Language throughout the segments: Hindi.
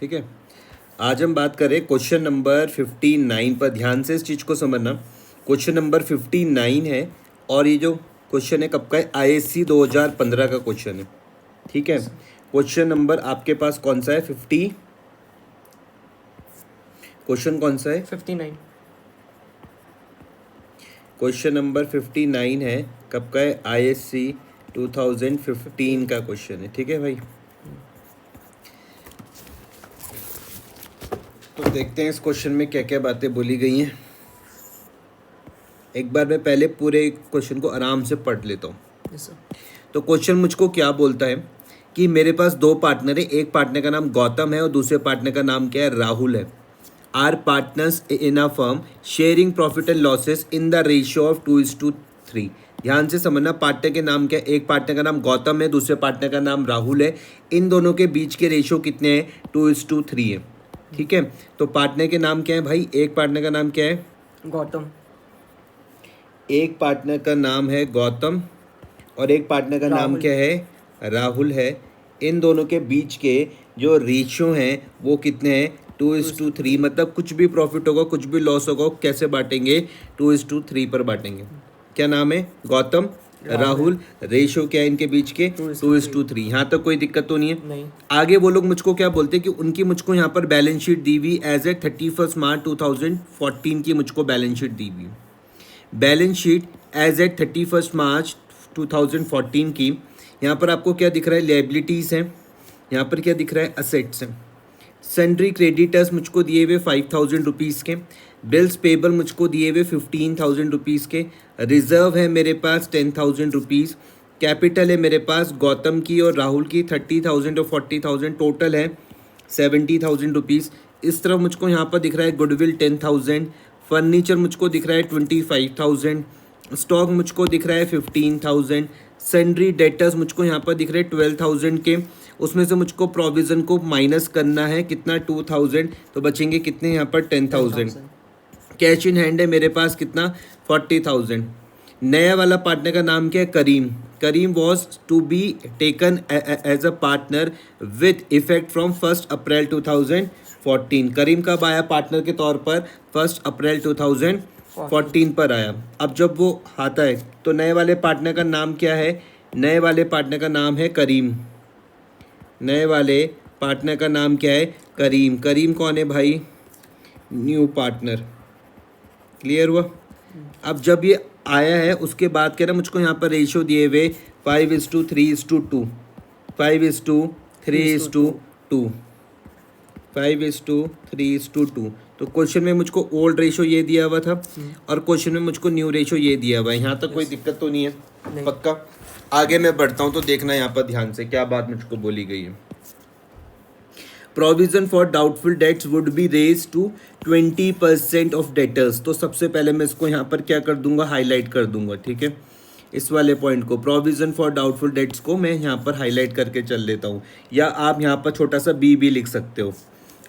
ठीक है। आज हम बात करें क्वेश्चन नंबर 59 पर। ध्यान से इस चीज़ को समझना। क्वेश्चन नंबर 59 है और ये जो क्वेश्चन है कब का है, ISC 2015 का क्वेश्चन है। ठीक है। क्वेश्चन नंबर आपके पास कौन सा है? 50। क्वेश्चन कौन सा है? 59। क्वेश्चन नंबर 59 है। कब का है? ISC 2015 का क्वेश्चन है। ठीक है भाई। तो देखते हैं इस क्वेश्चन में क्या क्या बातें बोली गई हैं। एक बार मैं पहले पूरे क्वेश्चन को आराम से पढ़ लेता हूँ। Yes sir. तो क्वेश्चन मुझको क्या बोलता है कि मेरे पास दो पार्टनर है। एक पार्टनर का नाम गौतम है और दूसरे पार्टनर का नाम क्या है? राहुल है। Are partners in a firm sharing profit and losses in the ratio of 2:3। ध्यान से समझना, पार्टनर के नाम क्या है? एक पार्टनर का नाम गौतम है, दूसरे पार्टनर का नाम राहुल है। इन दोनों के बीच के रेशियो कितने हैं? 2:3 है। ठीक है। तो पार्टनर के नाम क्या है भाई? एक पार्टनर का नाम क्या है? गौतम। एक पार्टनर का नाम है गौतम और एक पार्टनर का नाम राहुल। क्या है? राहुल है। इन दोनों के बीच के जो रेशियो हैं वो कितने हैं? 2:3। मतलब कुछ भी प्रॉफिट होगा, कुछ भी लॉस होगा, कैसे बांटेंगे? 2:3 पर बांटेंगे। क्या नाम है? गौतम, राहुल। रेशियो क्या है इनके बीच के? 2:3। यहाँ तक कोई दिक्कत तो नहीं है? नहीं। आगे वो लोग मुझको क्या बोलते हैं कि उनकी मुझको यहाँ पर बैलेंस शीट दी हुई एज ए 31 मार्च 2014 की मुझको बैलेंस शीट दी हुई। बैलेंस शीट एज एट 31 मार्च 2014 की। यहाँ पर आपको क्या दिख रहा है? लायबिलिटीज़ हैं। यहाँ पर क्या दिख रहा है? असेट्स हैं। सन्ड्री क्रेडिटर्स मुझको दिए हुए 5,000 रुपीज़ के। बिल्स पेबल मुझको दिए हुए 15,000 रुपीज़ के। रिजर्व है मेरे पास 10,000 रुपीज़। कैपिटल है मेरे पास गौतम की और राहुल की 30,000 और 40,000, टोटल है 70,000 रुपीज़। इस तरफ मुझको यहाँ पर दिख रहा है गुडविल 10,000। फर्नीचर मुझको दिख रहा है 25,000। स्टॉक मुझको दिख रहा है 15,000। सन्ड्री डेटर्स मुझको यहाँ पर दिख रहे हैं 12,000 के। उसमें से मुझको प्रोविज़न को माइनस करना है कितना? 2,000। तो बचेंगे कितने यहाँ पर? 10,000। कैश इन हैंड है मेरे पास कितना? 40,000। नया वाला पार्टनर का नाम क्या है? Karim. Karim was to be taken as a partner with effect from 1 April 2014। Karim कब आया पार्टनर के तौर पर? 1 अप्रैल 2014 पर आया। अब जब वो आता है तो नए वाले पार्टनर का नाम क्या है? नए वाले पार्टनर का नाम है करीम। नए वाले पार्टनर का नाम क्या है? करीम। करीम कौन है भाई? New partner. क्लियर हुआ? अब जब ये आया है उसके बाद क्या ना, मुझको यहाँ पर रेशियो दिए हुए 5:3:2, 5:3:2, 5:3:2। तो क्वेश्चन में मुझको ओल्ड रेशियो ये दिया हुआ था और क्वेश्चन में मुझको न्यू रेशियो ये दिया हुआ है। यहाँ तक कोई दिक्कत तो नहीं है? नहीं। पक्का? आगे मैं बढ़ता हूँ तो देखना यहाँ पर ध्यान से क्या बात मुझको बोली गई है। Provision for doubtful debts would be raise to 20% of debtors. तो सबसे पहले मैं इसको यहाँ पर क्या कर दूंगा? हाईलाइट कर दूंगा। ठीक है। इस वाले पॉइंट को, प्रोविजन फॉर डाउटफुल डेट्स को मैं यहाँ पर हाईलाइट करके चल लेता हूँ। या आप यहाँ पर छोटा सा बी भी लिख सकते हो।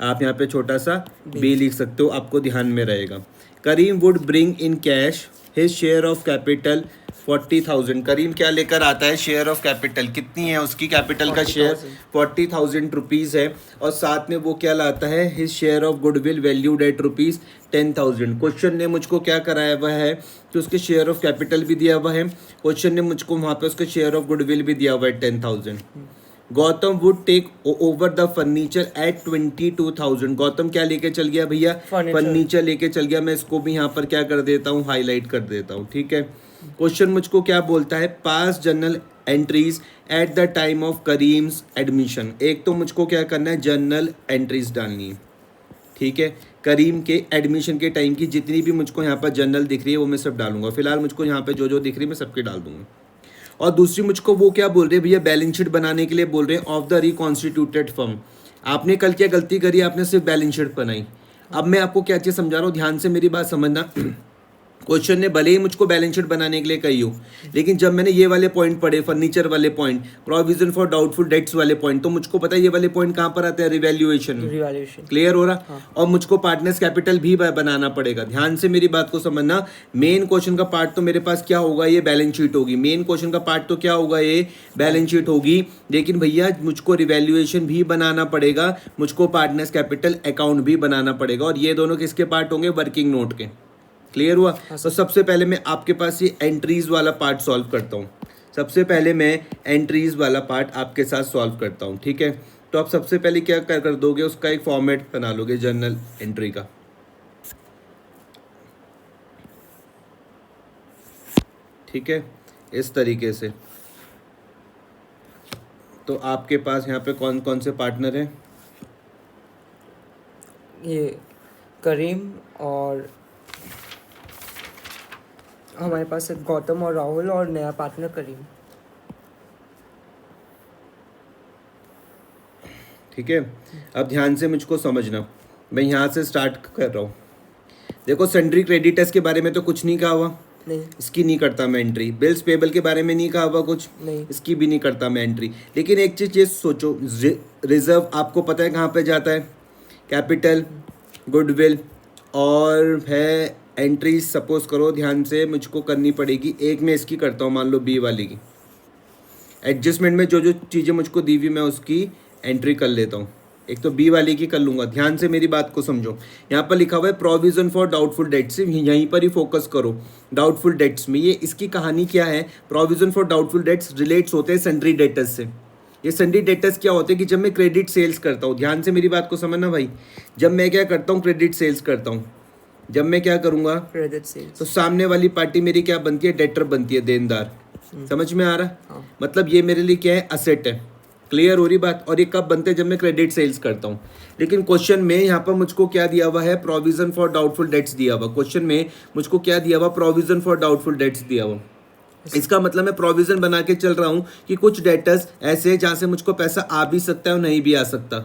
आप यहाँ पे छोटा सा बी लिख सकते हो, आपको ध्यान में रहेगा। Karim would bring in cash his share of capital 40,000। Karim क्या लेकर आता है? Share of capital. कितनी है उसकी कैपिटल का शेयर? 40,000 रुपीज़ है। और साथ में वो क्या लाता है? His share of goodwill valued at ₹10,000। Question ने मुझको क्या कराया हुआ है कि उसके शेयर ऑफ कैपिटल भी दिया हुआ है। क्वेश्चन ने मुझको वहाँ पे उसके शेयर ऑफ गुडविल भी दिया हुआ है 10,000। Gautam would take over the furniture at 22,000। Gautam क्या लेके चल गया भैया? फर्नीचर लेके चल गया। मैं इसको भी यहाँ पर क्या कर देता हूँ? हाईलाइट कर देता हूँ। ठीक है। क्वेश्चन मुझको क्या बोलता है? पास journal entries at the time of Karim's admission. एक तो मुझको क्या करना है? जर्नल एंट्रीज डालनी है। ठीक है। करीम के एडमिशन के टाइम की जितनी भी मुझको यहाँ पर जर्नल दिख रही है वो मैं सब डालूंगा। फिलहाल मुझको यहाँ पे जो जो दिख रही है मैं सबके डाल दूंगा। और दूसरी मुझको वो क्या बोल रहे हैं भैया? बैलेंस शीट बनाने के लिए बोल रहे हैं ऑफ द रिकॉन्स्टिट्यूटेड फर्म। आपने कल क्या गलती करी? आपने सिर्फ बैलेंस शीट बनाई। अब मैं आपको क्या चीज़ समझा रहा हूँ, ध्यान से मेरी बात समझना। क्वेश्चन ने भले ही मुझको बैलेंस शीट बनाने के लिए कही हो, लेकिन जब मैंने ये वाले पॉइंट पढ़े, फर्नीचर वाले point, provision for doubtful dates वाले पॉइंट, तो मुझको पता है ये वाले पॉइंट कहाँ पर आते हैं, रिवैल्यूएशन में। रिवैल्यूएशन क्लियर हो रहा? हाँ। और मुझको पार्टनर्स कैपिटल भी बनाना पड़ेगा। ध्यान से मेरी बात को समझना, मेन क्वेश्चन का पार्ट तो मेरे पास क्या होगा, ये बैलेंस शीट होगी। मेन क्वेश्चन का पार्ट तो क्या होगा, ये बैलेंस शीट होगी। लेकिन भैया मुझको रिवैल्यूएशन भी बनाना पड़ेगा, मुझको पार्टनर्स कैपिटल अकाउंट भी बनाना पड़ेगा, और ये दोनों किसके पार्ट होंगे, वर्किंग नोट के। क्लियर हुआ? तो सबसे पहले मैं आपके पास ये एंट्रीज वाला पार्ट सॉल्व करता हूँ। सबसे पहले मैं एंट्रीज वाला पार्ट आपके साथ सॉल्व करता हूँ, ठीक है? तो आप सबसे पहले क्या कर दोगे, उसका एक फॉर्मेट बना लोगे जर्नल एंट्री का, ठीक है, इस तरीके से। तो आपके पास यहाँ पे कौन कौन से पार्टनर हैं? ये करीम और हमारे पास है गौतम और राहुल, और नया पार्टनर करीम। ठीक है, अब ध्यान से मुझको समझना, मैं यहाँ से स्टार्ट कर रहा हूँ। देखो, सन्ड्री क्रेडिटर्स के बारे में तो कुछ नहीं कहा हुआ, नहीं, इसकी नहीं करता मैं एंट्री। बिल्स पेबल के बारे में नहीं कहा हुआ कुछ, नहीं, इसकी भी नहीं करता मैं एंट्री। लेकिन एक चीज़ सोचो, रिजर्व आपको पता है कहाँ पे जाता है, कैपिटल, गुडविल, और है एंट्री। सपोज करो, ध्यान से मुझको करनी पड़ेगी, एक मैं इसकी करता हूँ, मान लो बी वाली की। एडजस्टमेंट में जो जो चीज़ें मुझको दी हुई मैं उसकी एंट्री कर लेता हूँ। एक तो बी वाली की कर लूँगा। ध्यान से मेरी बात को समझो, यहाँ पर लिखा हुआ है प्रोविजन फॉर डाउटफुल डेट्स, यहीं पर ही फोकस करो। डाउटफुल डेट्स में ये इसकी कहानी क्या है, provision for doubtful dates relates होते हैं सन्ड्री डेटर्स से। ये सन्ड्री डेटर्स क्या होते हैं कि जब मैं क्रेडिट सेल्स करता हूँ, ध्यान से मेरी बात को समझना भाई, जब मैं क्या करता हूँ, क्रेडिट सेल्स करता हूँ, जब मैं क्या करूँगा, क्रेडिट सेल्स, तो सामने वाली पार्टी मेरी क्या बनती है, डेटर बनती है, देनदार। समझ में आ रहा? हाँ। मतलब ये मेरे लिए क्या है, असेट है। क्लियर हो रही बात? और ये कब बनते हैं, जब मैं क्रेडिट सेल्स करता हूँ। लेकिन क्वेश्चन में यहाँ पर मुझको क्या दिया हुआ है, प्रोविजन फॉर डाउटफुल डेट्स दिया हुआ। क्वेश्चन में मुझको क्या दिया हुआ, प्रोविजन फॉर डाउटफुल डेट्स दिया हुआ। इसका मतलब मैं प्रोविजन बना के चल रहा हूँ कि कुछ डेटर्स ऐसे जहाँ से मुझको पैसा आ भी सकता है और नहीं भी आ सकता।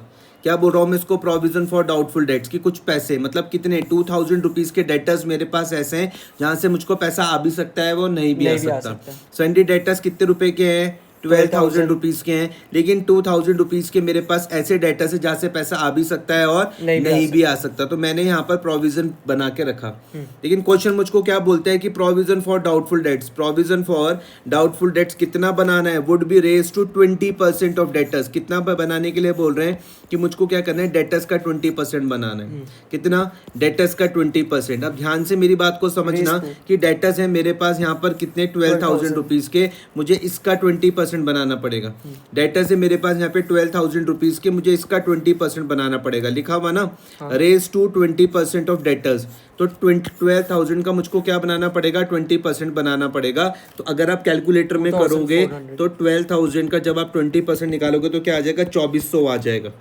क्या बोल रहा हूँ मैं इसको, प्रोविजन फॉर डाउटफुल डेट्स की कुछ पैसे, मतलब कितने 2000 रुपीज़ के डेटर्स मेरे पास ऐसे हैं जहाँ से मुझको पैसा आ भी सकता है, वो नहीं भी आ सकता। सन्ड्री डेटर्स कितने रुपए के हैं, 12,000 रुपीज़ के हैं। लेकिन 2,000 रुपीज़ के मेरे पास ऐसे डेटा से जहाँ से पैसा आ भी सकता है और नहीं भी आ सकता। तो मैंने यहाँ पर प्रोविजन बना के रखा। लेकिन क्वेश्चन मुझको क्या बोलता है कि provision for doubtful debts, provision for doubtful debts कितना बनाना है, would be raise to 20% of debtors. कितना बनाने के लिए बोल रहे हैं कि मुझको क्या करना है, डेटर्स का 20% बनाना है। कितना, डेटर्स का 20%। अब ध्यान से मेरी बात को समझना कि डेटर्स है मेरे पास यहाँ पर कितने, 12,000 रुपीज़ के, मुझे इसका 20% बनाना पड़ेगा। डेटर्स है मेरे पास यहाँ पे 12,000 रुपीज़ के, मुझे इसका 20% बनाना पड़ेगा। लिखा हुआ ना, रेज टू 20% ऑफ डेटर्स। तो 12,000 का मुझको क्या बनाना पड़ेगा, 20% बनाना पड़ेगा। तो अगर आप कैलकुलेटर में करोगे तो 12,000 का जब आप 20% निकालोगे तो क्या आ जाएगा, 2400 आ जाएगा।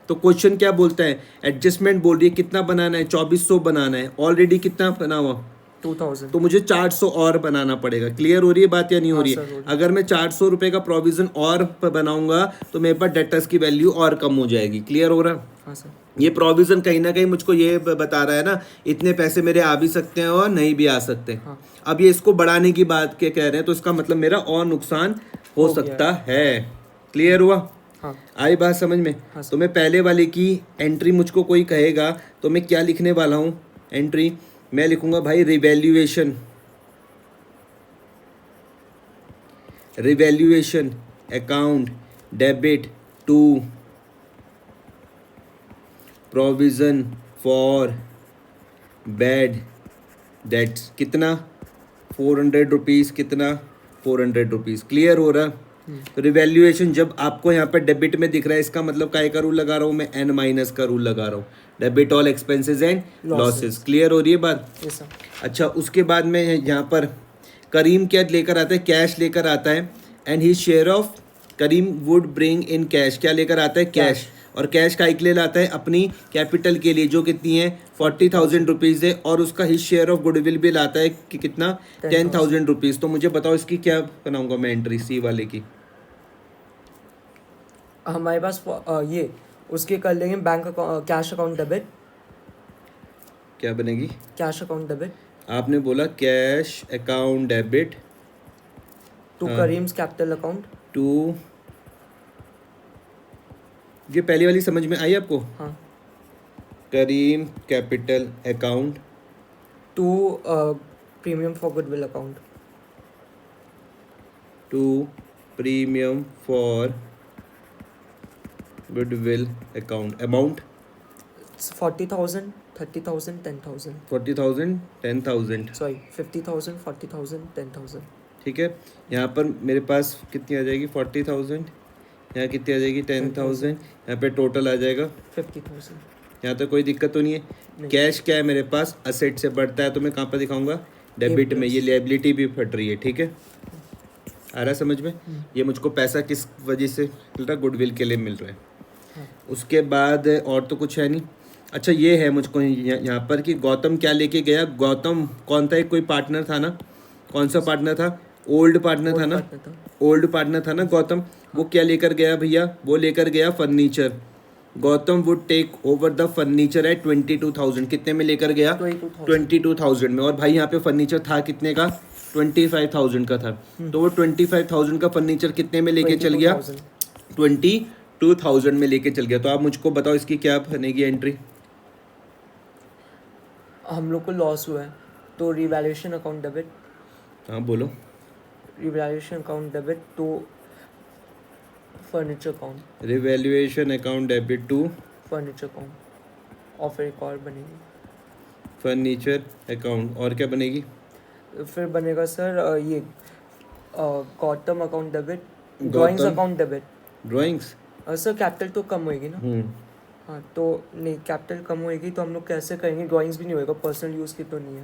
तो क्वेश्चन क्या बोलता है, एडजस्टमेंट बोल रही है कितना बनाना है, 2400 बनाना है। ऑलरेडी कितना बना हुआ, 2000, तो मुझे 400 और बनाना पड़ेगा। क्लियर हो रही है बात या नहीं हो रही है? अगर मैं 400 रुपये का प्रोविजन और बनाऊंगा तो मेरे पास डेटर्स की वैल्यू और कम हो जाएगी। क्लियर हो रहा है? हाँ सर। ये प्रोविजन कहीं ना कहीं मुझको ये बता रहा है ना, इतने पैसे मेरे आ भी सकते हैं और नहीं भी आ सकते। हाँ। अब ये इसको बढ़ाने की बात के कह रहे हैं, तो इसका मतलब मेरा और नुकसान हो सकता है। क्लियर हुआ? हाँ। आई बात समझ में? हाँ। तो मैं पहले वाले की एंट्री, मुझको कोई कहेगा तो मैं क्या लिखने वाला हूँ, एंट्री मैं लिखूंगा भाई revaluation, revaluation account debit to provision for bad debts. कितना, 400 रुपीज़। कितना, 400 रुपीज़। क्लियर हो रहा? तो रिवैल्यूएशन जब आपको यहाँ पर डेबिट में दिख रहा है, इसका मतलब काय का रूल लगा रहा हूँ मैं, n माइनस का रूल लगा रहा हूँ, debit all expenses and losses. Clear हो रही है बात? yes, अच्छा, उसके बाद में यहाँ पर करीम क्या लेकर आता है, कैश लेकर आता है। And he share of Karim would bring in cash, क्या लेकर आता है, कैश। और कैश का एक ले लाता है अपनी कैपिटल के लिए, जो कितनी है 40,000 रुपीज़ है। और उसका हिज शेयर ऑफ गुडविल भी लाता है कि कितना, 10,000 रुपीज़। तो मुझे बताओ इसकी क्या बनाऊंगा मैं एंट्री, सी वाले की। हमारे पास ये उसके कर लेंगे bank account, cash account debit. क्या बनेगी, कैश अकाउंट डेबिट। आपने बोला cash account debit to Karim's capital account. To, ये पहली वाली समझ में आई आपको? हाँ। Karim capital account to premium for goodwill account. To premium for goodwill account. Amount 40,000, 30,000, 10,000। 40,000 10,000। Sorry 50,000, 40,000, 10,000। ठीक है, यहाँ पर मेरे पास कितनी आ जाएगी 40,000, यहाँ कितनी आ जाएगी 10,000, यहाँ पे टोटल आ जाएगा 50,000। यहाँ तो कोई दिक्कत तो नहीं है। नहीं। कैश क्या है मेरे पास, असेट से बढ़ता है, तो मैं कहाँ पर दिखाऊंगा? डेबिट में। ये लायबिलिटी भी फट रही है। ठीक है, आ रहा है समझ में? ये मुझको पैसा किस वजह से मिल रहा है? गुडविल के लिए मिल रहा है। हाँ। उसके बाद और तो कुछ है नहीं। अच्छा ये है मुझको यहाँ पर कि गौतम क्या लेके गया। गौतम कौन था? एक कोई पार्टनर था ना, कौन सा पार्टनर था? ओल्ड पार्टनर था ना, ओल्ड पार्टनर था ना गौतम। वो क्या लेकर गया भैया? वो लेकर गया furniture. Gautam would take over the furniture at 22,000। कितने में लेकर गया? 22,000 में। और भाई यहाँ पे फर्नीचर था कितने का? 25,000 का था। तो वो 25,000 का फर्नीचर कितने में लेके चल गया? 22,000 में लेके चल गया। तो आप मुझको बताओ इसकी क्या बनेगी एंट्री? हम लोग को लॉस हुआ है तो रिवैल्यूएशन अकाउंट डेबिट। हाँ बोलो। Revaluation account debit to furniture account. Revaluation account debit to furniture account. और फिर एक और बनेगी फर्नीचर अकाउंट। और क्या बनेगी? फिर बनेगा सर ये Gautam account debit, drawings account debit. Drawings sir capital तो कम होएगी ना। हाँ तो नहीं, कैपिटल कम होएगी तो हम लोग कैसे करेंगे? ड्राइंग्स भी नहीं होएगा, पर्सनल यूज़ की तो नहीं है।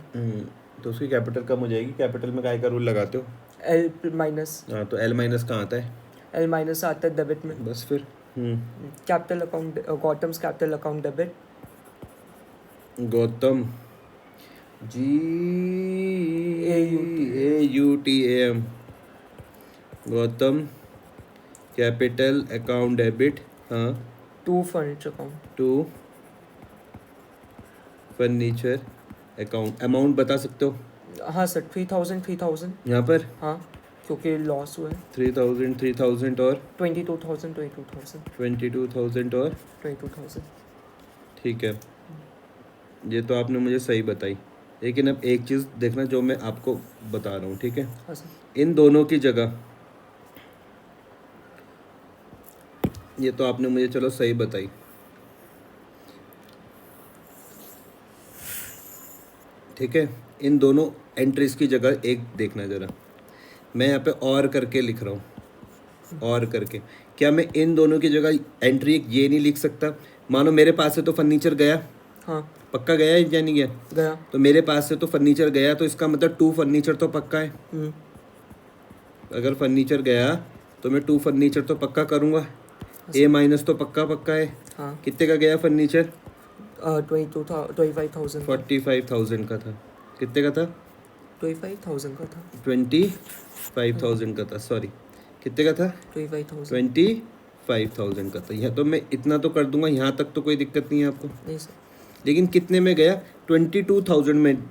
तो उसकी कैपिटल कम हो जाएगी। कैपिटल में काय का रूल लगाते हो? L minus. हाँ तो एल माइनस कहाँ आता है? एल माइनस आता है डेबिट में। बस फिर capital account, Gautam's capital account debit. Gautam GAUTAM Gautam capital account debit. हाँ to furniture account. To furniture account. Amount बता सकते हो? हाँ सर 3,000, 3,000। यहाँ पर हाँ क्योंकि लॉस हुआ है। 3,000 3,000 और 22,000, 22,000, 22,000 और 22,000। ठीक है, ये तो आपने मुझे सही बताई। लेकिन अब एक चीज़ देखना जो मैं आपको बता रहा हूँ। ठीक है, हाँ सर। इन दोनों की जगह, ये तो आपने मुझे चलो सही बताई। ठीक है, इन दोनों एंट्रीज की जगह एक देखना ज़रा, मैं यहाँ पे और करके लिख रहा हूँ। और करके क्या मैं इन दोनों की जगह एंट्री एक ये नहीं लिख सकता? मानो मेरे पास से तो फर्नीचर गया, हाँ पक्का गया है या नहीं गया? गया। तो मेरे पास से तो फर्नीचर गया, तो इसका मतलब टू फर्नीचर तो पक्का है। अगर फर्नीचर गया तो मैं टू फर्नीचर तो पक्का करूँगा। ए माइनस तो पक्का पक्का है। हाँ कितने का गया फर्नीचर? 25,000। 45,000 का था। कितने का था? 25,000 का था। 25,000 का था, सॉरी कितने का था? 25,000। 25,000 का था। यह तो मैं इतना तो कर दूंगा, यहाँ तक तो कोई दिक्कत नहीं है आपको। नहीं सर। लेकिन कितने में गया? 22,000 में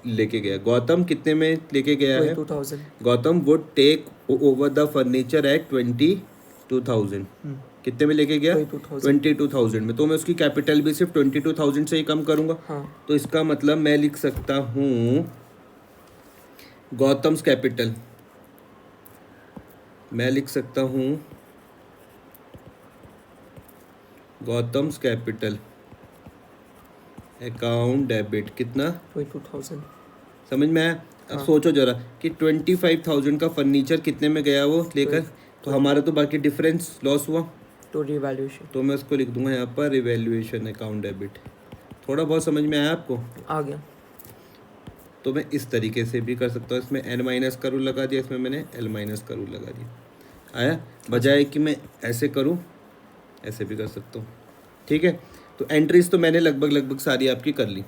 लेके गया। गौतम कितने में लेके गया है? 22,000। Gautam would take over the furniture at 22,000। कितने में लेके गया? 22,000 में। तो मैं उसकी कैपिटल भी सिर्फ 22,000 से ही कम करूंगा। हाँ। तो इसका मतलब मैं लिख सकता हूँ गौतम्स कैपिटल, मैं लिख सकता हूँ गौतम्स कैपिटल अकाउंट डेबिट कितना? 22,000। समझ में आया? अब सोचो जरा कि 25,000 का फर्नीचर कितने में गया वो लेकर, तो हमारा तो बाकी डिफरेंस लॉस हुआ। तो रिवैल्यूएशन, तो मैं उसको लिख दूंगा यहाँ पर रिवैल्यूएशन अकाउंट डेबिट। थोड़ा बहुत समझ में आया आपको? आ गया। तो मैं इस तरीके से भी कर सकता हूँ। इसमें एन माइनस का रूल लगा दिया, इसमें मैंने एल माइनस का रूल लगा दिया। आया? बजाय कि मैं ऐसे करूँ, ऐसे भी कर सकता हूँ। ठीक है, तो एंट्रीज तो मैंने लगभग सारी आपकी कर ली।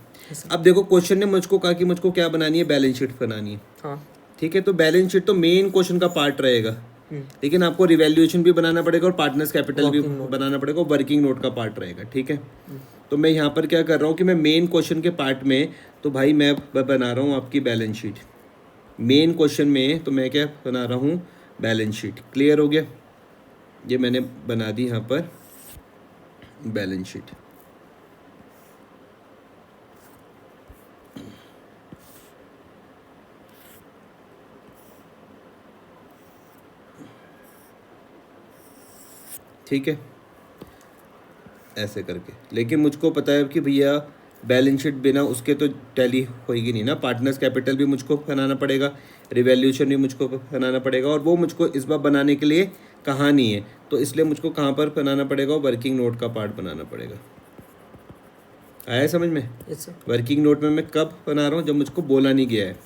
अब देखो क्वेश्चन ने मुझको कहा कि मुझको क्या बनानी है? बैलेंस शीट बनानी है। हाँ। ठीक है, तो बैलेंस शीट तो मेन क्वेश्चन का पार्ट रहेगा, लेकिन आपको रिवैल्यूएशन भी बनाना पड़ेगा और पार्टनर्स कैपिटल भी बनाना पड़ेगा, वर्किंग नोट का पार्ट रहेगा। ठीक है, तो मैं यहाँ पर क्या कर रहा हूँ कि मैं मेन क्वेश्चन के पार्ट में, तो भाई मैं बना रहा हूँ आपकी बैलेंस शीट मेन क्वेश्चन में। तो मैं क्या बना रहा हूँ, बैलेंस शीट। क्लियर हो गया? ये मैंने बना दी यहाँ पर बैलेंस शीट। ठीक है, ऐसे करके। लेकिन मुझको पता है कि भैया बैलेंस शीट बिना उसके तो टैली होएगी नहीं ना। पार्टनर्स कैपिटल भी मुझको बनाना पड़ेगा, रिवैल्यूएशन भी मुझको बनाना पड़ेगा, और वो मुझको इस बार बनाने के लिए कहाँ नहीं है, तो इसलिए मुझको कहाँ पर बनाना पड़ेगा, वर्किंग नोट का पार्ट बनाना पड़ेगा। आया समझ में? Yes sir. वर्किंग नोट में मैं कब बना रहा हूँ, जब मुझको बोला नहीं गया है।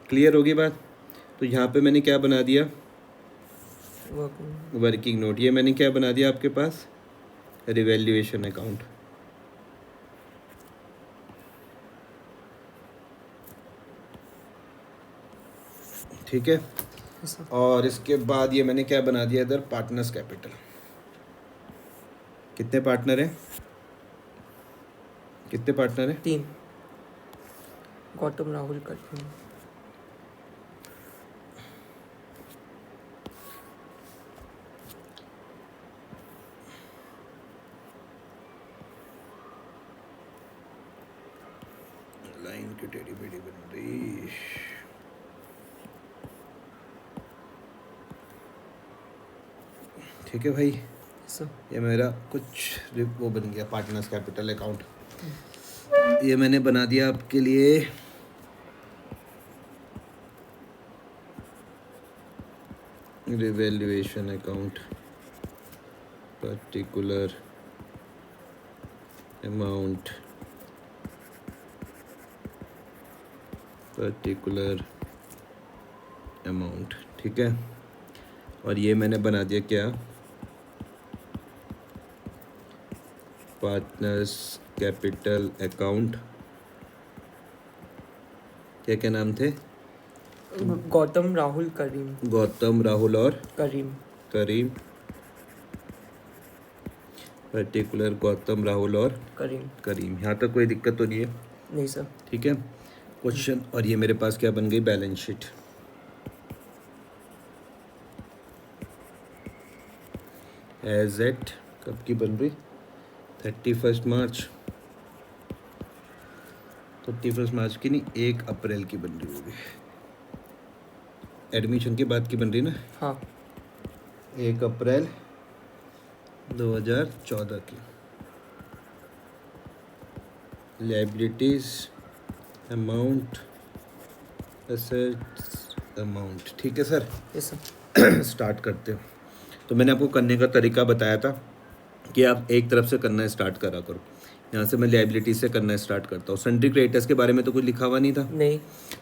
क्लियर होगी बात? तो यहाँ पे मैंने क्या बना दिया, वर्किंग नोट। ये मैंने क्या बना दिया आपके पास, रिवैल्यूएशन अकाउंट। ठीक है, यस सर। और इसके बाद ये मैंने क्या बना दिया इधर, पार्टनर्स कैपिटल। कितने पार्टनर हैं, कितने पार्टनर हैं? 3, गौतम राहुल करीम। लाइन की टेढ़ी मेढ़ी बन रही। ठीक है भाई, यस सर। ये मेरा कुछ वो बन गया, पार्टनर्स कैपिटल अकाउंट। ये मैंने बना दिया आपके लिए revaluation account, particular amount, particular amount. ठीक है, और ये मैंने बना दिया क्या, पार्टनर्स कैपिटल अकाउंट। क्या क्या नाम थे? गौतम राहुल करीम। गौतम, राहुल और करीम। करीम। पर्टिकुलर गौतम, राहुल और करीम। करीम। यहाँ तक कोई दिक्कत तो नहीं है? नहीं सर। ठीक है, क्वेश्चन। और ये मेरे पास क्या बन गई, बैलेंस शीट। एज एट कब की बन रही, 31 मार्च। 31 मार्च की नहीं, 1 अप्रैल की बन रही होगी। एडमिशन के बाद की बन रही ना, हाँ। 1 अप्रैल 2014 की। Liabilities amount, assets amount. ठीक है सर, यस सर। स्टार्ट करते हो। तो मैंने आपको करने का तरीका बताया था कि आप एक तरफ से करना स्टार्ट करा करो। यहाँ से मैं लायबिलिटी से करना स्टार्ट करता हूँ। सन्ड्री क्रेडिटर्स के बारे में तो कुछ लिखा हुआ नहीं था, नहीं,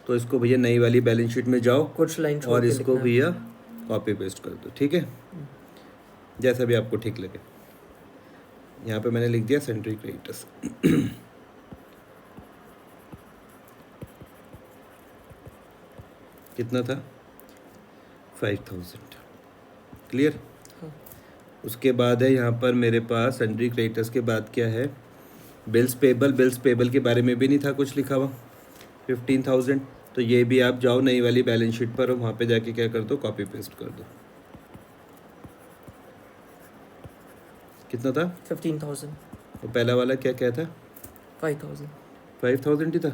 तो इसको भैया नई वाली बैलेंस शीट में जाओ कुछ लाइन छोड़ और के इसको लिखना है। भैया कॉपी पेस्ट कर दो। ठीक है, जैसा भी आपको ठीक लगे। यहाँ पे मैंने लिख दिया सन्ड्री क्रेडिटर्स। कितना था, 5000। क्लियर? हाँ। उसके बाद है यहाँ पर मेरे पास सन्ड्री क्रेडिटर्स के बाद क्या है, बिल्स पेबल। बिल्स पेबल के बारे में भी नहीं था कुछ लिखा हुआ, 15,000। तो ये भी आप जाओ नई वाली बैलेंस शीट पर और वहाँ पे जाके क्या कर दो, कॉपी पेस्ट कर दो। कितना था, 15,000। तो पहला वाला क्या क्या था, 5,000। 5,000 ही था।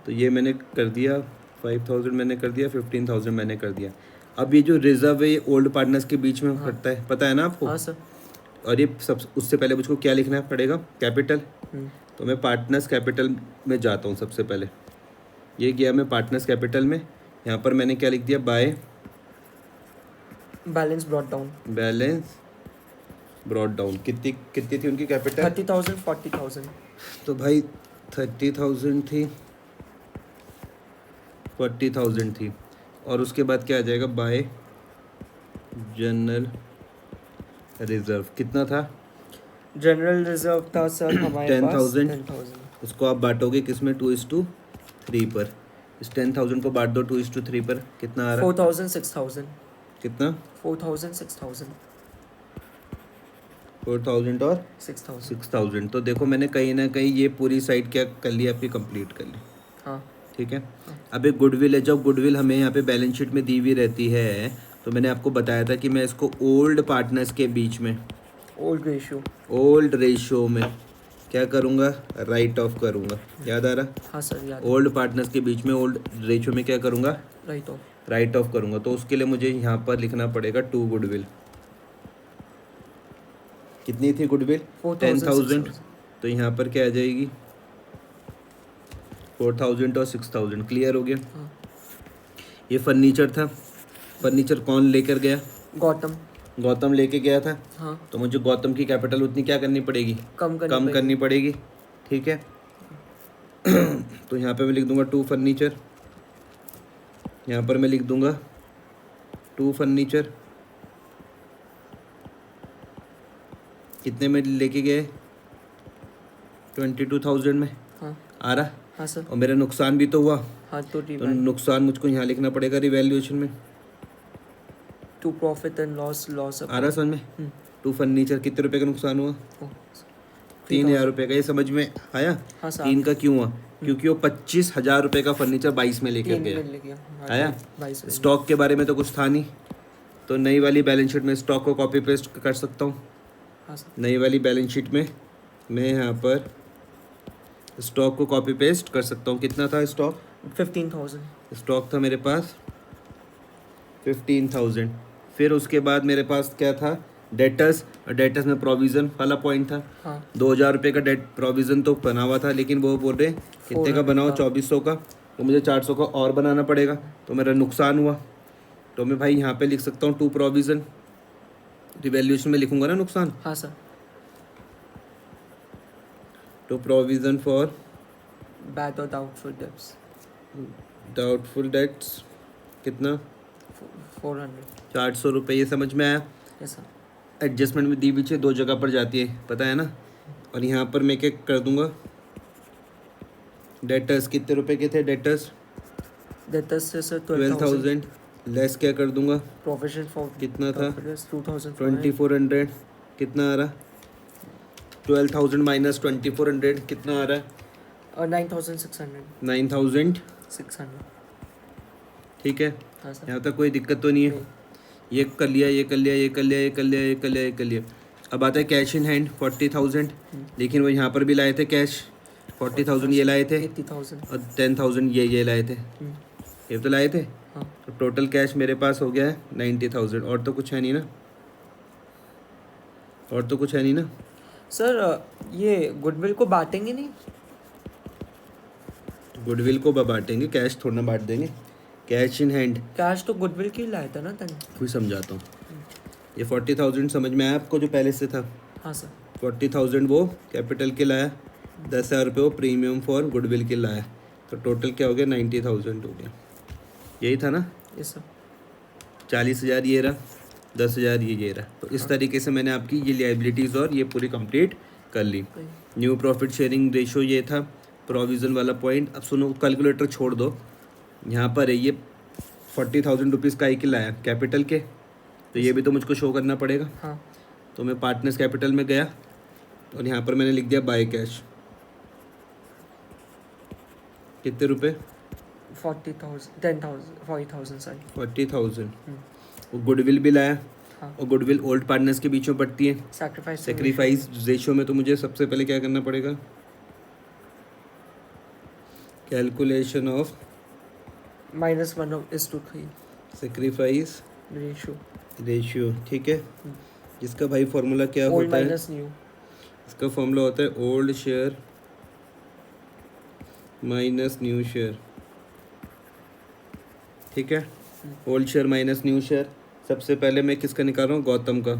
तो ये मैंने कर दिया, 5,000 मैंने कर दिया, 15,000 मैंने कर दिया। अब ये जो रिजर्व है ये ओल्ड पार्टनर्स के बीच में पड़ता है, पता है ना आपको? हाँ सर। और ये सब उससे पहले मुझको क्या लिखना पड़ेगा, कैपिटल। तो मैं पार्टनर्स कैपिटल में जाता हूँ सबसे पहले। ये गया मैं पार्टनर्स कैपिटल में। यहाँ पर मैंने क्या लिख दिया, by balance brought down. Balance brought down. कितनी कितनी थी उनकी कैपिटल? 30,000, 40,000। तो भाई 30,000 थी, 40,000 थी। और उसके बाद क्या आ जाएगा, बाय जनरल रिजर्व। कितना था, जनरल रिजर्व था सर हमारे पास 10,000। 10,000। उसको आप बांटोगे किस में, 2:3 पर। इस 10,000 को बांट दो 2:3 पर, कितना आ रहा है, 4,000, 6,000। कितना, 4,000, 6,000। 4000 और 6000। 6000। तो देखो मैंने कहीं ना कहीं ये पूरी साइड क्या कर ली, आपकी कंप्लीट कर ली। हाँ ठीक है। अब एक गुडविल है, जब गुडविल हमें यहाँ पे बैलेंस शीट में दी हुई रहती है, तो मैंने आपको बताया था कि मैं इसको ओल्ड पार्टनर्स के बीच में, ओल्ड रेशियो। ओल्ड रेशियो में क्या करूँगा, राइट ऑफ करूँगा। याद आ रहा? हाँ सर याद। ओल्ड पार्टनर्स के बीच में ओल्ड रेशियो में क्या करूँगा, राइट ऑफ। राइट ऑफ करूँगा। तो उसके लिए मुझे यहाँ पर लिखना पड़ेगा 2 गुडविल। कितनी थी गुडविल? 10,000। तो यहाँ पर क्या आ जाएगी, 4000 और 6000। क्लियर हो गया? हाँ। ये फर्नीचर था। फर्नीचर कौन लेकर गया? गौतम। गौतम लेके गया था। हाँ। तो मुझे गौतम की कैपिटल उतनी क्या करनी पड़ेगी, कम कम करनी पड़ेगी। ठीक है। तो यहाँ पे मैं लिख दूंगा 2 फर्नीचर। यहाँ पर मैं लिख दूंगा 2 फर्नीचर। कितने में लेके गए? 22,000 में। हाँ। आ रहा? हाँ सर। और मेरा नुकसान भी तो हुआ। हाँ तो नुकसान मुझको यहाँ लिखना पड़ेगा रिवैल्यूएशन में। To profit and loss, loss आ रहा समझ में? 2 फर्नीचर कितने रुपए का नुकसान हुआ? 3,000 रुपये का। ये समझ में आया? हाँ सर। 3 का क्यों हुआ? क्योंकि वो 25,000 रुपये का फर्नीचर 22 में लेकर गया। आया? स्टॉक के बारे में तो कुछ था नहीं, तो नई वाली बैलेंस शीट में स्टॉक को कॉपी पेस्ट कर सकता हूँ। हाँ सर। नई वाली बैलेंस शीट में मैं यहाँ पर स्टॉक को कॉपी पेस्ट कर सकता हूँ। कितना था स्टॉक? 15,000 स्टॉक था मेरे पास 15,000। फिर उसके बाद मेरे पास क्या था, डेटर्स। और डेटर्स में प्रोविज़न वाला पॉइंट था। हाँ। 2,000 रुपये का डेट प्रोविज़न तो बना हुआ था, लेकिन वो बोल रहे कितने का बनाओ, 2400 का। तो मुझे 400 का और बनाना पड़ेगा, तो मेरा नुकसान हुआ। तो मैं भाई यहाँ पे लिख सकता हूँ 2 प्रोविज़न। रिवैल्यूएशन में लिखूंगा ना नुकसान। हाँ सर। तो प्रोविज़न फॉर बैड और डाउटफुल डेब्ट्स। डाउटफुल डेट्स कितना? 400। 400 रुपये। ये समझ में आया? Yes sir. एडजस्टमेंट में दी पीछे 2 जगह पर जाती है, पता है ना? और यहाँ पर मैं क्या कर दूंगा, डेटर्स कितने रुपए के थे? डेटर्स से सर 12,000 लेस क्या कर दूंगा, प्रोविजन फॉर कितना था? 2,000। 2400। कितना आ रहा? 12,000 माइनस 2400 कितना आ रहा है? और 9,600। 9,600। ठीक है। हाँ सर। यहाँ तक कोई दिक्कत तो नहीं है? ये कर लिया, ये कर लिया, ये कर लिया, ये कर लिया, ये कर लिया, ये कर लिया। अब आता है कैश इन हैंड 40,000। लेकिन वो यहाँ पर भी लाए थे कैश। 40,000 ये लाए थे 80,000 और 10,000 ये लाए थे। ये तो लाए थे। हाँ। तो टोटल कैश मेरे पास हो गया है 90,000। और तो कुछ है नहीं ना? और तो कुछ है नहीं ना? सर ये गुडविल को बांटेंगे नहीं? गुडविल को बांटेंगे, कैश थोड़ा ना बांट देंगे। कैश इन हैंड कैश तो गुडविल की लाया था ना तन। कोई समझाता हूँ। ये 40,000 समझ में आया आपको जो पहले से था? हाँ सर। 40,000 वो कैपिटल के लाया, 10,000 रुपये वो प्रीमियम फॉर गुडविल के लाया। तो टोटल क्या हो गया? 90,000 हो गया। यही था ना? Yes sir. 40,000 ये रहा, 10,000 ये रहा। तो इस तरीके से मैंने आपकी ये लाइबिलिटीज़ और ये पूरी कंप्लीट कर ली। न्यू प्रॉफिट शेयरिंग रेशो ये था, प्रोविज़न वाला पॉइंट। अब सुनो, कैलकुलेटर छोड़ दो। यहाँ पर है ये 40,000 रुपीज़ का एक ही लाया कैपिटल के, तो ये भी तो मुझको शो करना पड़ेगा। हाँ। तो मैं पार्टनर्स कैपिटल में गया और यहाँ पर मैंने लिख दिया बाय कैश। कितने रुपए? 40,000 10,000 40,000 सॉरी 40,000। वो गुडविल भी लाया। हाँ। और गुडविल ओल्ड पार्टनर्स के बीच में पड़ती है। सेक्रीफाइस रेशियो में तो मुझे सबसे पहले क्या करना पड़ेगा, कैलकुलेशन ऑफ -1:3 सेक्रीफाइस रेशियो। ठीक है। जिसका भाई फॉर्मूला क्या ओल्ड होता है? Minus new. इसका फॉर्मूला होता है old share minus new share. ठीक है। Old share minus new share. सबसे पहले मैं किसका निकाल रहा हूँ? गौतम का।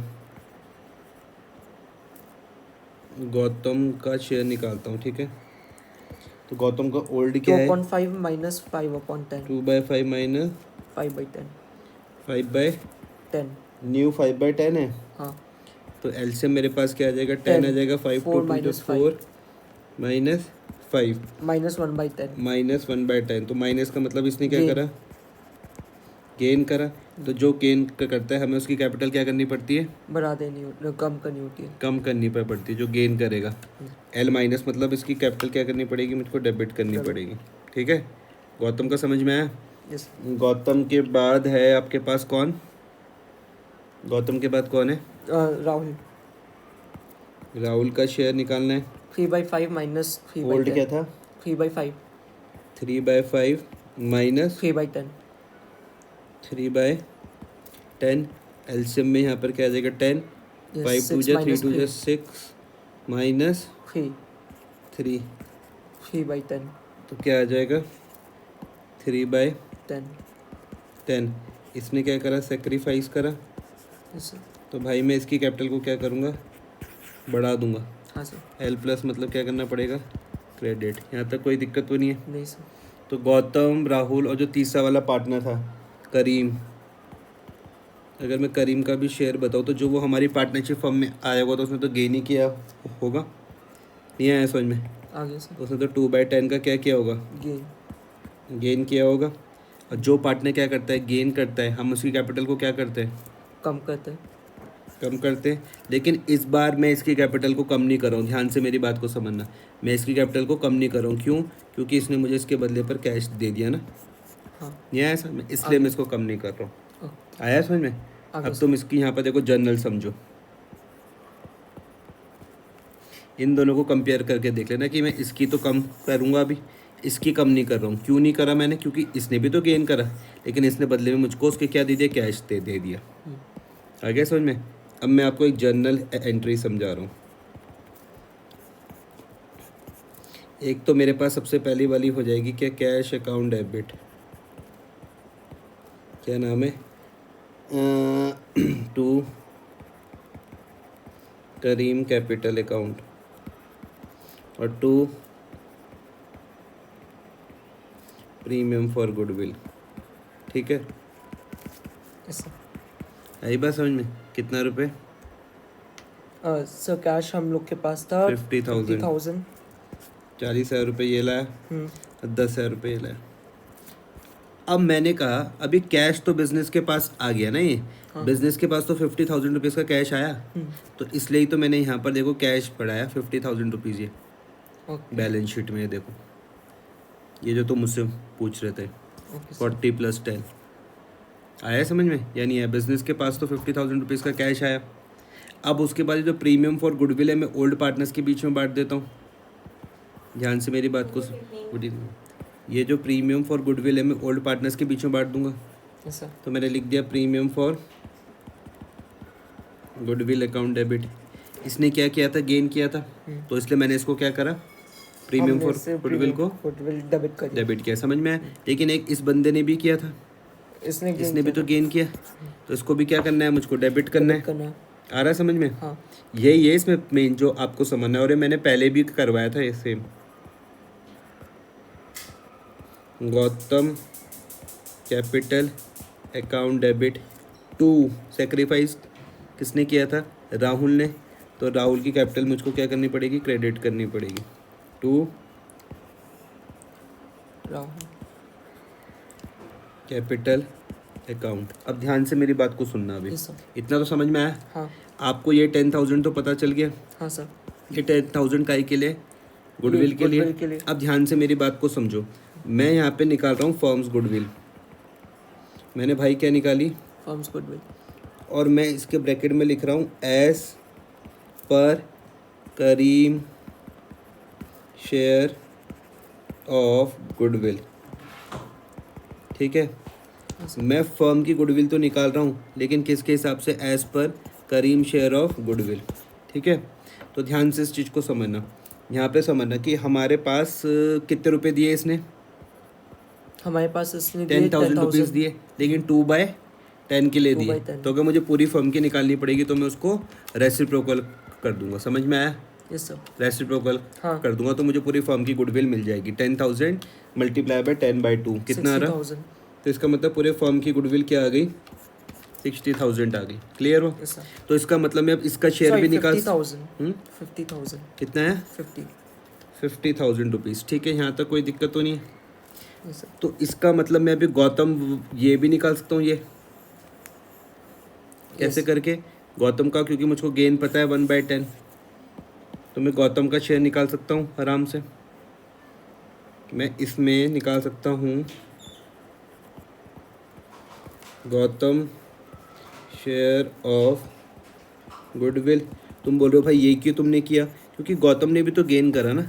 गौतम का शेयर निकालता हूँ। ठीक है। तो गौतम का ओल्ड क्या है? 2.5 माइनस 5/10 2/5 माइनस 5/10 5/10। न्यू 5/10 है। हाँ। तो एलसीएम मेरे पास क्या आ जाएगा? 10 आ जाएगा। 5 4 2 minus 4 माइनस 5 -1/10 -1/10। तो माइनस का मतलब इसने क्या करा? गेन करा। तो जो गेन करता है हमें उसकी कैपिटल क्या करनी पड़ती है, बढ़ा देनी कम करनी होती है। कम करनी पड़ती है जो गेन करेगा। एल माइनस मतलब इसकी कैपिटल क्या करनी पड़ेगी, मुझको डेबिट करनी पड़ेगी। ठीक है, गौतम का समझ में आया। यस। गौतम के बाद है आपके पास कौन, गौतम के बाद कौन है, राहुल। राहुल का शेयर निकालना है। 3/5 माइनस 3/10। होल्ड क्या था, 3/5। 3/5 माइनस 3/10। 3/10। एलसीएम में यहाँ पर क्या आ जाएगा 10, 5 2 जा 3 2 जा 6 माइनस 3। 3, 3/10। तो क्या आ जाएगा 3/10। 10। इसने क्या करा, सेक्रीफाइस करा, यस सर। तो भाई मैं इसकी कैपिटल को क्या करूँगा, बढ़ा दूंगा। हाँ सर। एल प्लस मतलब क्या करना पड़ेगा, क्रेडिट। यहाँ तक कोई दिक्कत तो नहीं है। नहीं सर। तो गौतम, राहुल और जो तीसरा वाला पार्टनर था करीम, अगर मैं करीम का भी शेयर बताऊँ तो जो वो हमारी पार्टनरशिप फर्म में आया होगा तो उसने तो गेन ही किया होगा, नहीं आया समझ में, आ गया सर। उसने तो 2/10 का क्या किया होगा, गेन किया होगा। और जो पार्टनर क्या करता है, गेन करता है, हम उसकी कैपिटल को क्या करते हैं, कम करते हैं। कम करते हैं। लेकिन इस बार मैं इसकी कैपिटल को कम नहीं कर रहा हूँ, ध्यान से मेरी बात को समझना, मैं इसकी कैपिटल को कम नहीं कर रहा हूँ। क्यों, क्योंकि इसने मुझे इसके बदले पर कैश दे दिया ना, हाँ। नहीं आया समझ में, इसलिए मैं इसको कम नहीं कर रहा हूँ। ओके। आया समझ में। आगे अब तुम इसकी यहाँ पर देखो जर्नल समझो, इन दोनों को कंपेयर करके देख लेना कि मैं इसकी तो कम करूँगा अभी, इसकी कम नहीं कर रहा हूँ। क्यों नहीं करा मैंने, क्योंकि इसने भी तो गेन करा, लेकिन इसने बदले में मुझको उसके क्या दे दिया, कैश दे दिया। आ गया समझ में। अब मैं आपको एक जर्नल एंट्री समझा रहा हूँ। एक तो मेरे पास सबसे पहली वाली हो जाएगी क्या, कैश अकाउंट डेबिट, क्या नाम है, टू करीम कैपिटल अकाउंट, और 2 प्रीमियम फॉर गुडविल। ठीक है, यस सर। आई बात समझ में। कितना रुपए, सर कैश हम लोग के पास था 50,000। 40,000 रुपये ये लाया, 10,000 रुपये ये लाया। अब मैंने कहा अभी कैश तो बिजनेस के पास आ गया ना, ये बिजनेस के पास तो 50,000 रुपीज़ का कैश आया, तो इसलिए ही तो मैंने यहाँ पर देखो कैश बढ़ाया 50,000 रुपीज़ ये बैलेंस शीट में। ये देखो, ये जो तुम मुझसे पूछ रहे थे 40 + 10 आया समझ में, यानी है बिजनेस के पास तो 50,000 रुपीज़ का कैश आया। अब उसके बाद जो प्रीमियम फॉर गुडविल है मैं ओल्ड पार्टनर्स के बीच में बांट देता हूँ, ध्यान से मेरी बात को ये जो प्रीमियम फॉर गुडविल है मैं ओल्ड पार्टनर्स के बीच में बांट दूंगा। Yes sir. तो मैंने लिख दिया premium for goodwill account debit. इसने क्या किया था, गेन किया था, तो इसलिए मैंने इसको क्या करा, प्रीमियम फॉर गुडविल को डेबिट किया, समझ में आया। लेकिन एक इस बंदे ने भी किया था, इसने भी तो गेन किया, तो इसको भी क्या करना है, मुझको डेबिट करना है। आ रहा है समझ में। हाँ। यही है इसमें मेन जो आपको समझना है, और ये मैंने पहले भी करवाया था ये same. Gautam capital account debit 2 sacrifice किसने किया था, राहुल ने, तो राहुल की कैपिटल मुझको क्या करनी पड़ेगी, क्रेडिट करनी पड़ेगी 2 राहुल कैपिटल अकाउंट। अब ध्यान से मेरी बात को सुनना अभी, इतना तो समझ में आया। हाँ। आपको ये 10,000 तो पता चल गया। हाँ सर। ये 10,000 का के लिए, गुडविल के लिए। अब ध्यान से मेरी बात को समझो, मैं यहाँ पे निकाल रहा हूँ फर्म्स गुडविल। मैंने भाई क्या निकाली, फर्म्स गुडविल, और मैं इसके ब्रैकेट में लिख रहा हूँ as per Karim share of goodwill. ठीक है, मैं फर्म की गुडविल तो निकाल रहा हूँ, लेकिन किसके हिसाब से, as per Karim share of goodwill. ठीक है, तो ध्यान से इस चीज़ को समझना, यहाँ पे समझना कि हमारे पास कितने रुपए दिए इसने, हमारे पास इसने 10,000 रुपीज़ दिए, लेकिन 2/10 के लिए दिए। तो अगर मुझे पूरी फर्म की निकालनी पड़ेगी तो मैं उसको रेसिप्रोकल कर दूंगा, समझ में आया। Yes sir. रेसिप्रोकल कर दूंगा तो मुझे पूरी फर्म की गुडविल मिल जाएगी। 10,000 × 10/2 कितना आ रहा, तो इसका मतलब पूरे फर्म की गुडविल क्या आ गई, 60,000 आ गई। क्लियर हो। तो इसका मतलब मैं अब इसका शेयर भी निकाल 50,000 कितना है, 50,000 रुपीज़। ठीक है, यहाँ तक कोई दिक्कत तो नहीं है। तो इसका मतलब मैं अभी गौतम ये भी निकाल सकता हूँ, ये कैसे Yes. करके? गौतम का, क्योंकि मुझको गेन पता है 1/10, तो मैं गौतम का शेयर निकाल सकता हूँ आराम से। मैं इसमें निकाल सकता हूँ गौतम शेयर ऑफ गुडविल। तुम बोल रहे हो भाई ये क्यों तुमने किया? क्योंकि गौतम ने भी तो गेन करा ना,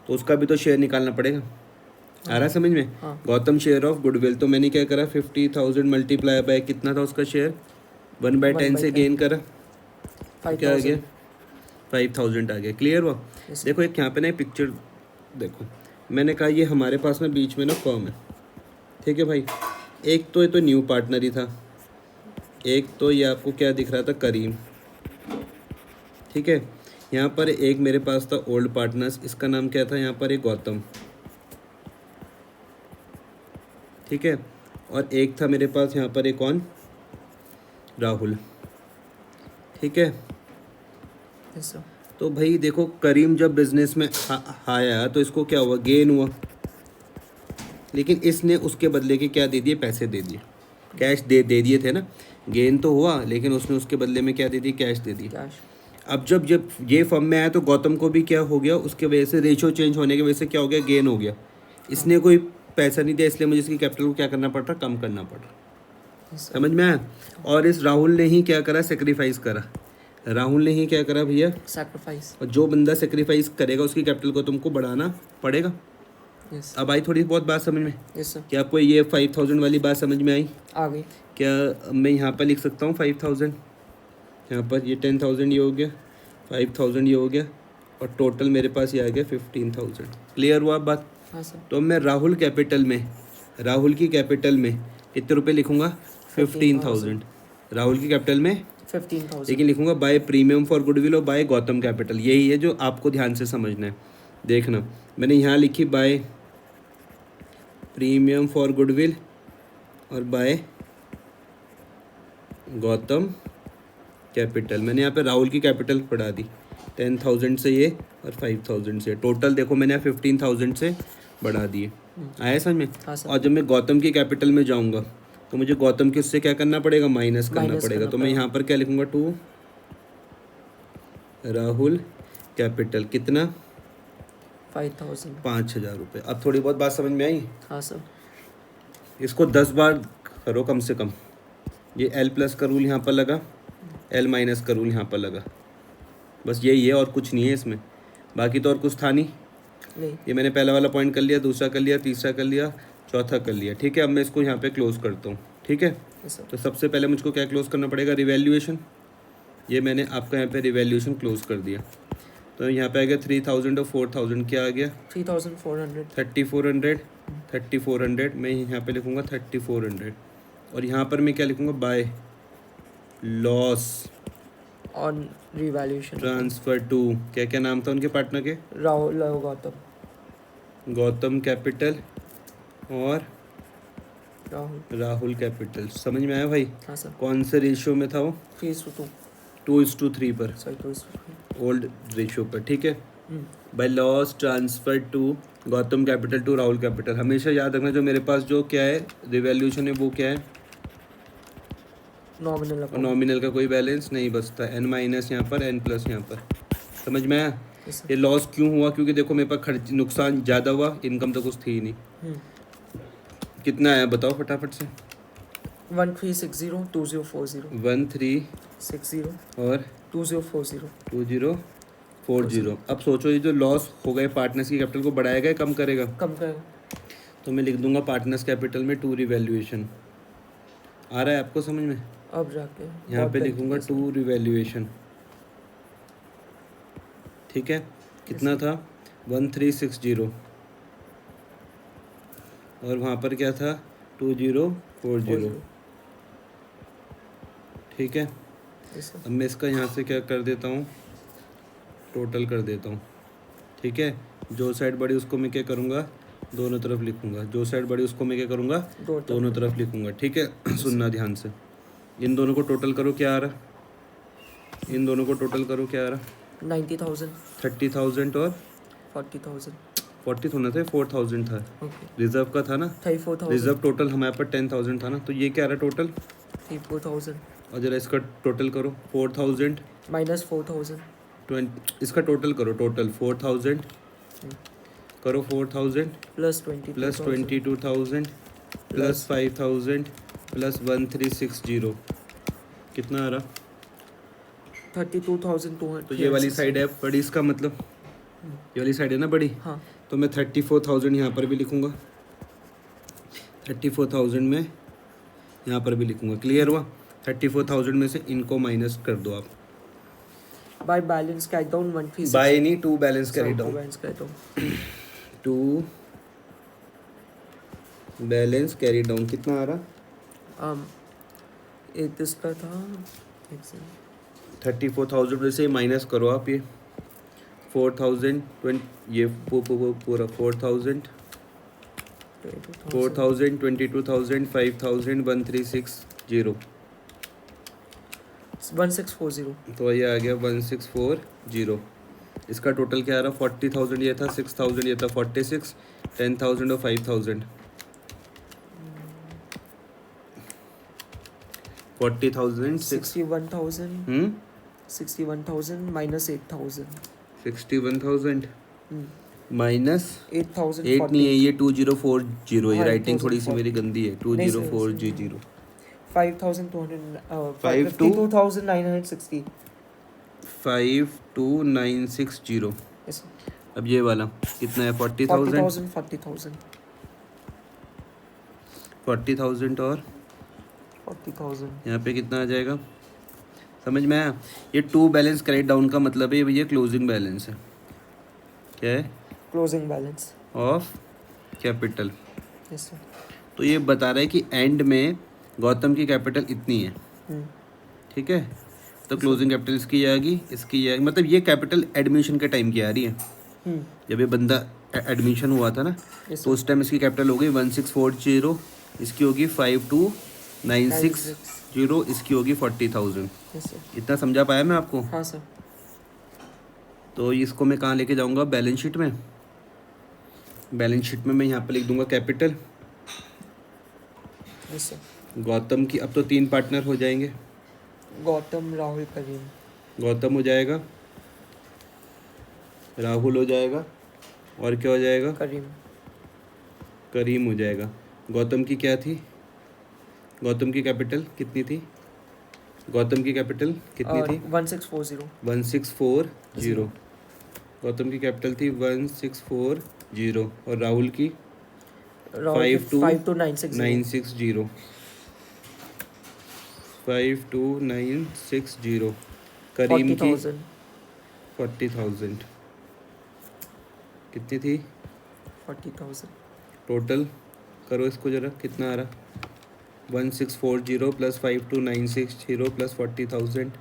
तो उसका भी तो शेयर निकालना पड़ेगा। आ रहा है समझ में? हाँ। गौतम शेयर ऑफ गुडविल, तो मैंने क्या करा, 50,000 मल्टीप्लाई बाय कितना था उसका शेयर, 1/10 से 1/10 गेन करा, तो क्या आ गया, 5,000 आ गया। क्लियर हुआ? Yes. देखो एक यहाँ पे ना एक पिक्चर देखो, मैंने कहा ये हमारे पास ना बीच में ना फर्म है, ठीक है भाई। एक तो ये तो न्यू पार्टनर ही था, एक तो ये आपको क्या दिख रहा था, करीम, ठीक है। यहाँ पर एक मेरे पास था ओल्ड पार्टनर्स, इसका नाम क्या था यहाँ पर, एक गौतम, ठीक है। और एक था मेरे पास यहाँ पर एक कौन, राहुल, ठीक है। Yes, sir. तो भाई देखो करीम जब बिजनेस में आया तो इसको क्या हुआ, गेन हुआ, लेकिन इसने उसके बदले के क्या दे दिए, पैसे दे दिए, कैश दे दिए थे ना। गेन तो हुआ लेकिन उसने उसके बदले में क्या दे दिए, कैश दे दिए। Cash. अब जब ये फर्म में आया तो गौतम को भी क्या हो गया, उसके वजह से रेशियो चेंज होने की वजह से क्या हो गया, गेन हो गया। इसने कोई पैसा नहीं दिया, इसलिए मुझे इसकी कैपिटल को क्या करना पड़ रहा, कम करना पड़ रहा। Yes, sir. समझ में आया? और इस राहुल ने ही क्या करा, सेक्रीफाइस करा। राहुल ने ही क्या करा भैया, Sacrifice. और जो बंदा सेक्रीफाइस करेगा उसकी कैपिटल को तुमको बढ़ाना पड़ेगा। Yes. अब आई थोड़ी बहुत बात समझ में? Yes, sir. क्या आपको ये 5,000 वाली बात समझ में आई? आ गई. क्या मैं यहाँ पर लिख सकता हूँ 5,000, यहाँ पर ये 10,000 ये हो गया, 5,000 ये हो गया, और टोटल मेरे पास ये आ गया 15,000। क्लियर हुआ बात? हाँ सर. तो मैं राहुल कैपिटल में, राहुल की कैपिटल में कितने रुपए लिखूंगा, 15,000 राहुल की कैपिटल में, 15,000. लेकिन लिखूंगा बाय प्रीमियम फॉर गुडविल और बाय गौतम कैपिटल। यही है जो आपको ध्यान से समझना है। देखना मैंने यहाँ लिखी बाय प्रीमियम फॉर गुडविल और बाय गौतम कैपिटल। मैंने यहाँ पे राहुल की कैपिटल बढ़ा दी 10,000 से ये और 5,000 से, टोटल देखो मैंने यहाँ 15,000 से बढ़ा दिए। आया समझ में? हाँ सर. और जब मैं गौतम की कैपिटल में जाऊँगा तो मुझे गौतम के उससे क्या करना पड़ेगा, माइनस करना Minus पड़ेगा। करना तो मैं पड़ेगा. यहाँ पर क्या लिखूँगा, टू राहुल कैपिटल कितना, 5,000. 5,000 रुपये। अब थोड़ी बहुत बात समझ में आई? हाँ सर. इसको 10 बार करो कम से कम। ये एल प्लस का रूल यहाँ पर लगा, एल माइनस का रूल यहाँ पर लगा, बस यही है और कुछ नहीं है इसमें। बाकी तो और कुछ था नहीं। नहीं. ये मैंने पहला वाला पॉइंट कर लिया, दूसरा कर लिया, तीसरा कर लिया, चौथा कर लिया, ठीक है। अब मैं इसको यहाँ पे क्लोज करता हूँ, ठीक है। Yes, sir. तो सबसे पहले मुझको क्या क्लोज करना पड़ेगा, रिवैल्यूएशन। ये मैंने आपका यहाँ पे रिवैल्यूएशन क्लोज कर दिया। तो यहाँ पे आ गया 3,000 और 4,000 क्या आ गया, 3,400. 3,400, 3,400 मैं यहाँ पे लिखूँगा 3,400। और यहाँ पर मैं क्या लिखूँगा, by loss On revaluation. Transfer to, क्या क्या नाम था उनके पार्टनर के, राहुल और गौतम. गौतम कैपिटल और राहुल. राहुल कैपिटल। समझ में आया भाई? हाँ सर. कौन से रेशियो में था वो, 3:2. 2:3 पर, Sorry, 2:3. ओल्ड रेशियो पर, ठीक है। By loss transfer to Gautam capital to Rahul capital. हमेशा याद रखना जो मेरे पास जो क्या है रिवैल्यूएशन है वो क्या है, Nominal और account. नॉमिनल का कोई बैलेंस नहीं बचता, एन माइनस यहाँ पर, एन प्लस यहाँ पर। समझ में आया? Yes, sir. ये लॉस क्यों हुआ, क्योंकि देखो मेरे पास खर्च नुकसान ज़्यादा हुआ, इनकम तो कुछ थी ही नहीं। कितना आया बताओ फटाफट से, 1360 2040 1360 और 2040. 2040। अब सोचो ये जो लॉस हो गए पार्टनर्स की कैपिटल को बढ़ाएगा या कम करेगा? कम करेगा. तो मैं लिख दूंगा पार्टनर्स कैपिटल में 2 रिवैल्यूएशन। आ रहा है आपको समझ में? अब जाके यहाँ बहुत पे बेहतर लिखूंगा है सर. 2 रिवैल्यूएशन, ठीक है। कितना था, 1360 और वहाँ पर क्या था, 2040, ठीक है। Yes, sir. अब मैं इसका यहाँ से क्या कर देता हूँ, टोटल कर देता हूँ, ठीक है। जो साइड बड़ी उसको मैं क्या करूँगा, दोनों तरफ लिखूँगा, जो साइड बड़ी उसको मैं क्या करूँगा, दोनों तरफ लिखूँगा, ठीक है। सुनना ध्यान से, इन दोनों को टोटल करो क्या आ रहा, इन दोनों को टोटल करो क्या आ रहा, 90,000. 30,000 और 40,000. 40 होना था, 4,000 था, Okay. रिजर्व का था ना, 34,000. रिजर्व टोटल हमारे पास 10,000 था ना, तो ये क्या आ रहा टोटल, 34,000. और जरा इसका टोटल करो 4000 माइनस 4000 इसका टोटल करो, टोटल 4000 करो, 4000 प्लस प्लस 22,000 प्लस 5,000 प्लस 1360 कितना आ रहा? 32,200। तो ये वाली साइड है बड़ी, इसका मतलब ये वाली साइड है ना बड़ी। हाँ तो मैं 34,000 यहाँ पर भी लिखूँगा, 34,000 में यहाँ पर भी लिखूँगा। क्लियर हुआ? 34,000 में से इनको माइनस कर दो आप। By balance carry down 136। By नहीं, to balance carry down, balance carry down to balance carry down कितना आ रहा? एक इसका था 34,000 में से माइनस करो आप ये 4,000 ये पूरा 4,000 22,000 5,000 1360 1640। तो ये आ गया 1640। इसका टोटल क्या आ रहा? 40,000 ये था, 6,000 ये था, 46, 10,000 और 5,000 40,000 61,000 61,000 माइनस 8,000 61,000 माइनस 8,000 8 नहीं है ये 2040। ये हाँ, राइटिंग थोड़ी सी 8,040 मेरी गंदी है। 2040 5,200 52,960 52,960 yes अब ये वाला कितना है? 40,000 40,000 40,000 और 40,000 यहाँ पे कितना आ जाएगा? समझ में आया? ये टू बैलेंस करेक्ट डाउन का मतलब है ये भैया क्लोजिंग बैलेंस है। क्या है? Closing balance of capital. Yes sir. तो ये बता रहा है कि एंड में गौतम की कैपिटल इतनी है, ठीक है? तो क्लोजिंग कैपिटल इसकी आएगी, इसकी आएगी, मतलब ये कैपिटल एडमिशन के टाइम की आ रही है। जब ये बंदा एडमिशन हुआ था ना, तो उस टाइम इसकी कैपिटल हो गई 1640, इसकी होगी 52,960, इसकी होगी 40,000। Yes sir. इतना समझा पाया मैं आपको? हाँ सर। तो इसको मैं कहाँ लेके जाऊँगा? बैलेंस शीट में। बैलेंस शीट में मैं यहाँ पर लिख दूंगा कैपिटल। Yes sir. गौतम की अब तो 3 पार्टनर हो जाएंगे। गौतम, राहुल, करीम। गौतम हो जाएगा, राहुल हो जाएगा, और क्या हो जाएगा? करीम। करीम हो जाएगा। गौतम की क्या थी? गौतम की कैपिटल कितनी थी? गौतम की कैपिटल कितनी थी? 1640 1640। गौतम की कैपिटल थी 1640 और राहुल की 52,960। 52,960। करीम की 40,000 कितनी थी? 40,000 टोटल करो इसको जरा, कितना आ रहा? 1640 प्लस 52,960 प्लस 40,000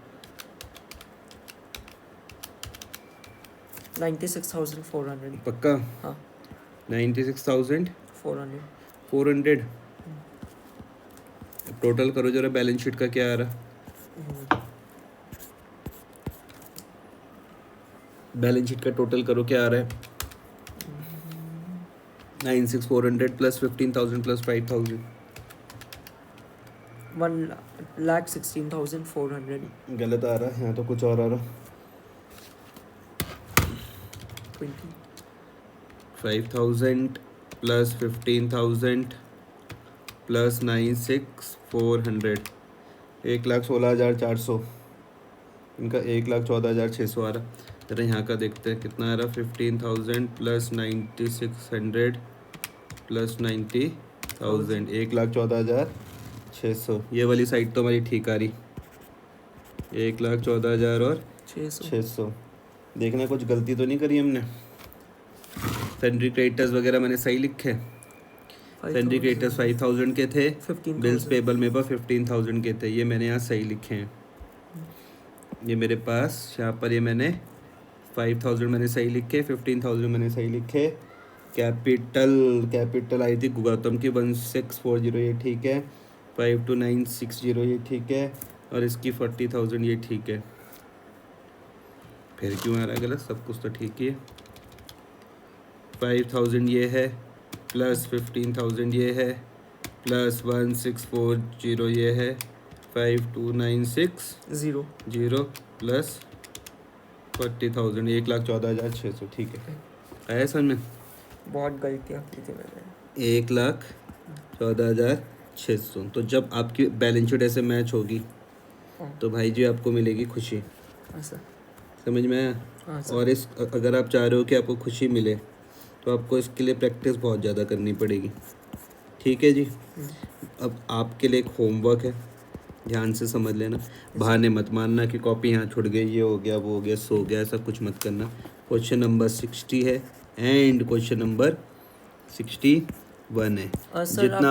96,400। पक्का? हाँ 96,400। 400। टोटल करो जरा, बैलेंस शीट का क्या आ रहा? बैलेंस शीट का टोटल करो, क्या आ रहा है? 96,400 प्लस 15,000 प्लस 5,000 1,16,400। गलत आ रहा है, यहाँ तो कुछ और आ रहा। 20 5,000 प्लस 15,000 प्लस 96,400 1,16,400। इनका 1,14,600 आ रहा। जरा यहाँ का देखते हैं कितना आ रहा। 15,000 प्लस 9,600 प्लस 90,000 1,14,600। ये वाली साइड तो हमारी ठीक आ रही, 1,14,000 और 600। देखना कुछ गलती तो नहीं करी हमने। सैलरी क्रेडिटर्स वगैरह मैंने सही लिखे। सैलरी क्रेडिटर्स 5,000 के थे, बिल्स पेबल मेरे पास 15,000 के थे, ये मैंने यहाँ सही लिखे हैं। ये मेरे पास यहाँ पर ये मैंने 5,000 मैंने सही लिखे, 15,000 मैंने सही लिखे। कैपिटल आई थी गौतम की 1640, ये ठीक है। 52,960 ये ठीक है, और इसकी 40,000 ये ठीक है। फिर क्यों आ रहा है गलत? सब कुछ तो ठीक ही है। 5,000 ये है, प्लस 15,000 ये है, प्लस 1640 ये है, 5296 0 0 प्लस 40,000 1,14,600 ठीक है आया समझ में। बहुत गलतियाँ की थी मैंने। 1,14,600 तो जब आपकी बैलेंस शीट ऐसे मैच होगी हाँ तो भाई जी आपको मिलेगी खुशी। हाँ सर। समझ में आया। हाँ सर। और इस अगर आप चाह रहे हो कि आपको खुशी मिले तो आपको इसके लिए प्रैक्टिस बहुत ज़्यादा करनी पड़ेगी। ठीक है जी। अब आपके लिए एक होमवर्क है, ध्यान से समझ लेना, बहाने मत मानना कि कॉपी यहाँ छूट गई, ये हो गया, वो हो गया, सो गया, ऐसा कुछ मत करना। क्वेश्चन नंबर 60 है एंड क्वेश्चन नंबर 61 है। सर जितना आप